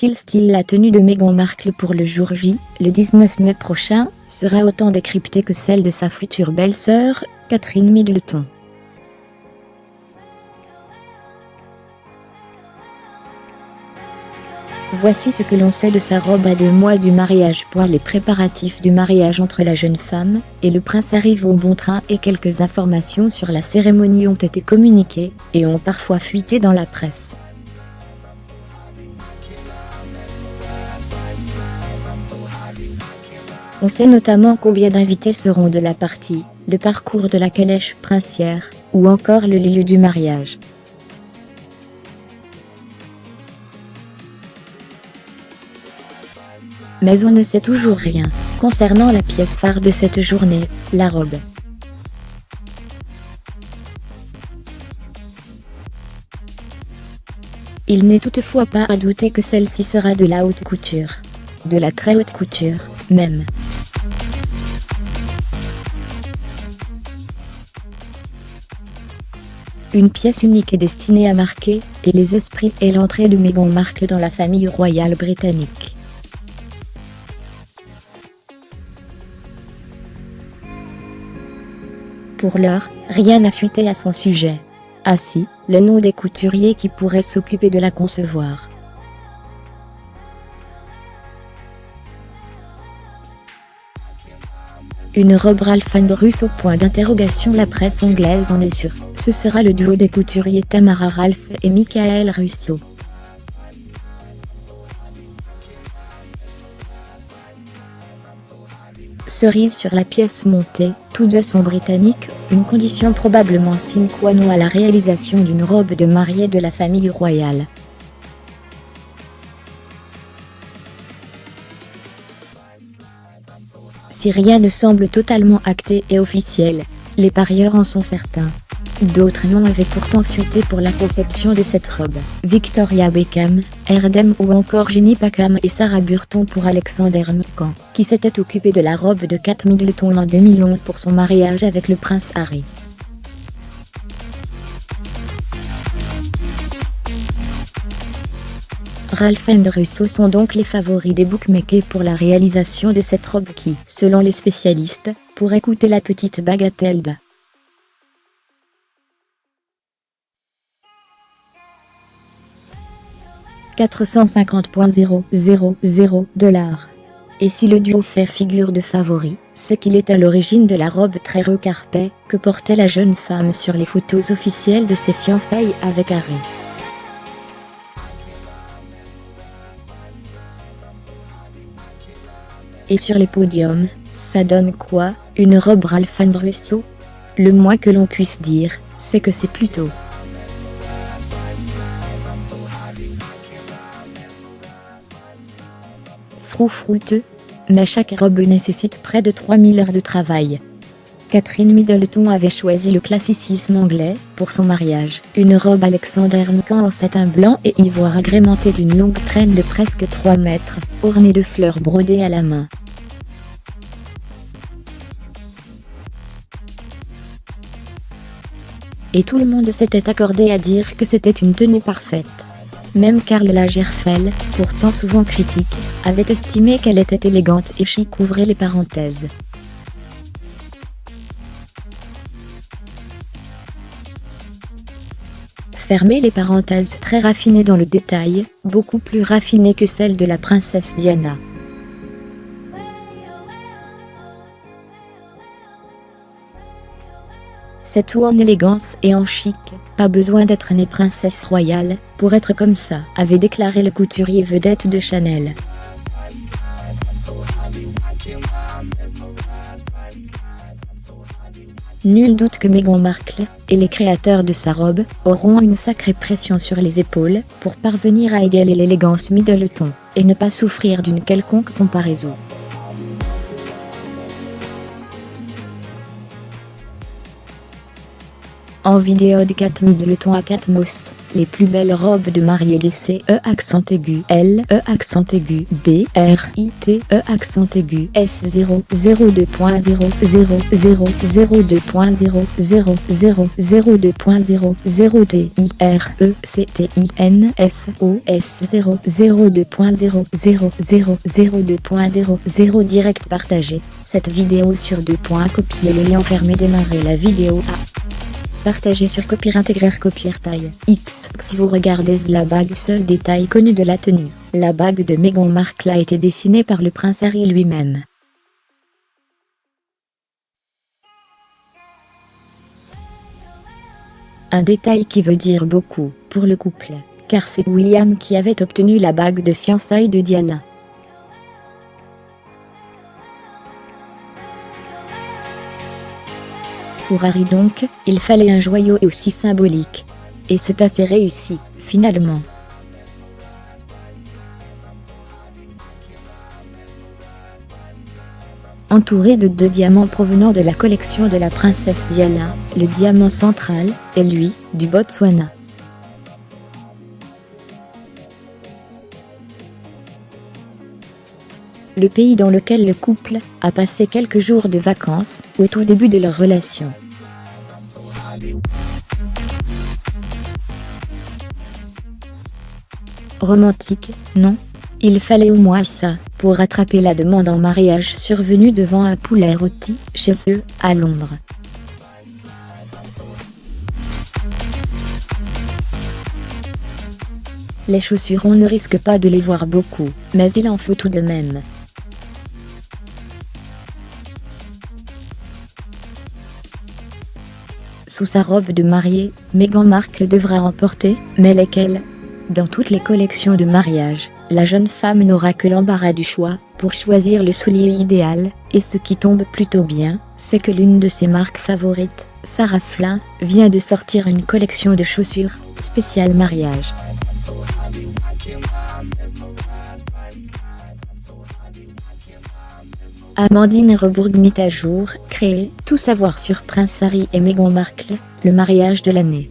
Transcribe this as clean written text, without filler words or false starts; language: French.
Style la tenue de Meghan Markle pour le jour J, le 19 mai prochain, sera autant décryptée que celle de sa future belle-sœur, Catherine Middleton. Voici ce que l'on sait de sa robe à 2 mois du mariage. Les préparatifs du mariage entre la jeune femme et le prince arrivent au bon train et quelques informations sur la cérémonie ont été communiquées et ont parfois fuité dans la presse. On sait notamment combien d'invités seront de la partie, le parcours de la calèche princière, ou encore le lieu du mariage. Mais on ne sait toujours rien concernant la pièce phare de cette journée, la robe. Il n'est toutefois pas à douter que celle-ci sera de la haute couture. De la très haute couture, même. Une pièce unique est destinée à marquer les esprits et l'entrée de Meghan Markle dans la famille royale britannique. Pour l'heure, rien n'a fuité à son sujet. Ah si, le nom des couturiers qui pourraient s'occuper de la concevoir. Une robe Ralph & Russo ? La presse anglaise en est sûre. Ce sera le duo des couturiers Tamara Ralph et Michael Russo. Cerise sur la pièce montée, tous deux sont britanniques, une condition probablement sine qua non à la réalisation d'une robe de mariée de la famille royale. Si rien ne semble totalement acté et officiel, les parieurs en sont certains. D'autres noms avaient pourtant fuité pour la conception de cette robe. Victoria Beckham, Erdem ou encore Ginny Packham et Sarah Burton pour Alexander McCann, qui s'était occupé de la robe de Kate Middleton en 2011 pour son mariage avec le prince Harry. Ralph & Russo sont donc les favoris des bookmakers pour la réalisation de cette robe qui, selon les spécialistes, pourrait coûter la petite bagatelle de 450,000 $. Et si le duo fait figure de favori, c'est qu'il est à l'origine de la robe très recarpée que portait la jeune femme sur les photos officielles de ses fiançailles avec Harry. Et sur les podiums, ça donne quoi, une robe Ralph & Russo? Le moins que l'on puisse dire, c'est que c'est plutôt froufrouteux, mais chaque robe nécessite près de 3000 heures de travail. Catherine Middleton avait choisi le classicisme anglais pour son mariage, une robe Alexander McCann en satin blanc et ivoire agrémentée d'une longue traîne de presque 3 mètres, ornée de fleurs brodées à la main. Et tout le monde s'était accordé à dire que c'était une tenue parfaite. Même Karl Lagerfeld, pourtant souvent critique, avait estimé qu'elle était élégante et chic. Ouvrez les parenthèses. Fermez les parenthèses. Très raffinée dans le détail, beaucoup plus raffinée que celle de la princesse Diana. C'est tout en élégance et en chic, pas besoin d'être née princesse royale, pour être comme ça, avait déclaré le couturier vedette de Chanel. Nul doute que Meghan Markle, et les créateurs de sa robe, auront une sacrée pression sur les épaules, pour parvenir à égaler l'élégance Middleton, et ne pas souffrir d'une quelconque comparaison. En vidéo de Kate Middleton à Kate Moss. Les plus belles robes de mariée lycée E accent aigu L E accent aigu B R I T E accent aigu S 0 0 2.0 0 0 0 2.0 0 0 0 2.0 0 D I R E C T I N F O S 0 0 2.0 0 0 0 2.0 0 direct partagé cette vidéo sur 2. Copier le lien fermé, démarrer la vidéo à partager sur copier, intégrer, copier taille X. Si vous regardez la bague, seul détail connu de la tenue, la bague de Meghan Markle a été dessinée par le prince Harry lui-même. Un détail qui veut dire beaucoup pour le couple, car c'est William qui avait obtenu la bague de fiançailles de Diana. Pour Harry donc, il fallait un joyau aussi symbolique. Et c'est assez réussi, finalement. Entouré de 2 diamants provenant de la collection de la princesse Diana, le diamant central est lui, du Botswana. Le pays dans lequel le couple a passé quelques jours de vacances au tout début de leur relation. Romantique, non? Il fallait au moins ça pour rattraper la demande en mariage survenue devant un poulet rôti chez eux, à Londres. Les chaussures, on ne risque pas de les voir beaucoup, mais il en faut tout de même. Sous sa robe de mariée, Meghan Markle devra emporter, mais lesquelles? Dans toutes les collections de mariage, la jeune femme n'aura que l'embarras du choix pour choisir le soulier idéal, et ce qui tombe plutôt bien, c'est que l'une de ses marques favorites, Sarah Flynn, vient de sortir une collection de chaussures spéciale mariage. Amandine Rebourg mit à jour, créé, tout savoir sur Prince Harry et Meghan Markle, le mariage de l'année.